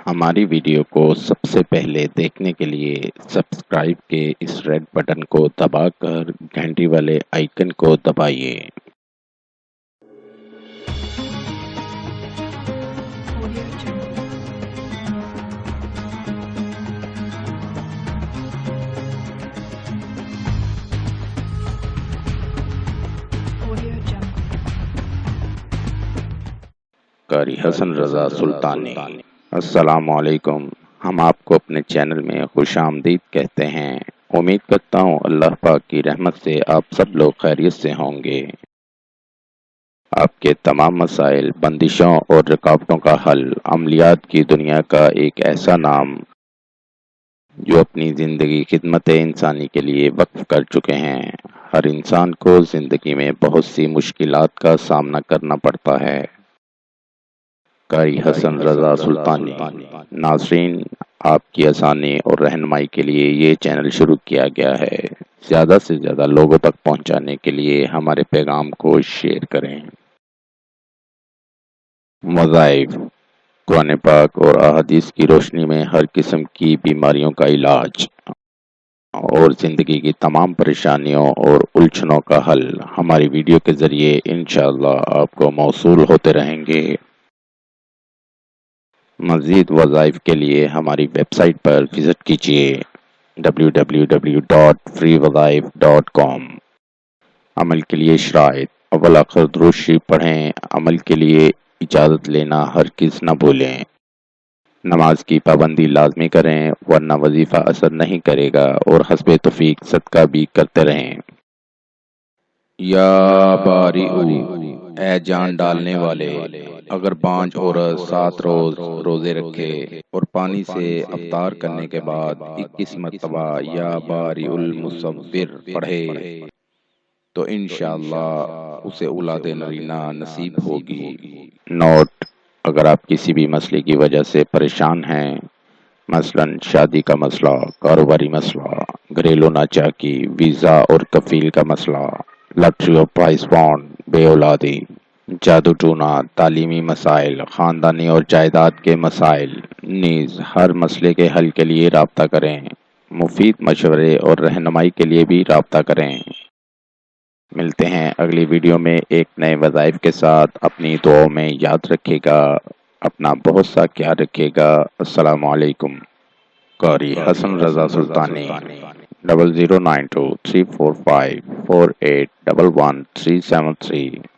ہماری ویڈیو کو سب سے پہلے دیکھنے کے لیے سبسکرائب کے اس ریڈ بٹن کو دبا کر گھنٹی والے آئیکن کو دبائیے۔ قاری حسن رضا سلطانی۔ السلام علیکم۔ ہم آپ کو اپنے چینل میں خوش آمدید کہتے ہیں۔ امید کرتا ہوں اللہ پاک کی رحمت سے آپ سب لوگ خیریت سے ہوں گے۔ آپ کے تمام مسائل، بندشوں اور رکاوٹوں کا حل، عملیات کی دنیا کا ایک ایسا نام جو اپنی زندگی خدمت انسانی کے لیے وقف کر چکے ہیں۔ ہر انسان کو زندگی میں بہت سی مشکلات کا سامنا کرنا پڑتا ہے۔ قاری حسن رضا سلطانی۔ ناظرین، آپ کی آسانی اور رہنمائی کے لیے یہ چینل شروع کیا گیا ہے۔ زیادہ سے زیادہ لوگوں تک پہنچانے کے لیے ہمارے پیغام کو شیئر کریں۔ وظائف، قرآن پاک اور احادیث کی روشنی میں ہر قسم کی بیماریوں کا علاج اور زندگی کی تمام پریشانیوں اور الجھنوں کا حل ہماری ویڈیو کے ذریعے انشاءاللہ آپ کو موصول ہوتے رہیں گے۔ مزید وظائف کے لیے ہماری ویب سائٹ پر وزٹ کیجیے www.freewazaiف.com۔ عمل کے لیے شرائط: اول آخر درود شریف پڑھیں۔ عمل کے لیے اجازت لینا ہرگز نہ بھولیں۔ نماز کی پابندی لازمی کریں ورنہ وظیفہ اثر نہیں کرے گا، اور حسب توفیق صدقہ بھی کرتے رہیں۔ یا بارئو، اے جان ڈالنے والے، اگر 5 عورت 7 روز روزے رکھے اور پانی سے افطار کرنے کے بعد 21 مرتبہ یا بارئ المصور پڑھے تو انشاءاللہ اسے اولاد نرینہ نصیب ہوگی۔ نوٹ: اگر آپ کسی بھی مسئلے کی وجہ سے پریشان ہیں، مثلا شادی کا مسئلہ، کاروباری مسئلہ، گھریلو ناچاکی، ویزا اور کفیل کا مسئلہ، لاٹری اور پرائز بانڈ، بے اولادی، جادو ٹونا، تعلیمی مسائل، خاندانی اور جائیداد کے مسائل، نیز ہر مسئلے کے حل کے لیے رابطہ کریں۔ مفید مشورے اور رہنمائی کے لیے بھی رابطہ کریں۔ ملتے ہیں اگلی ویڈیو میں ایک نئے وظائف کے ساتھ۔ اپنی دعاؤں میں یاد رکھے گا، اپنا بہت سا خیال رکھے گا۔ السلام علیکم۔ قاری حسن رضا سلطانی 00923454811373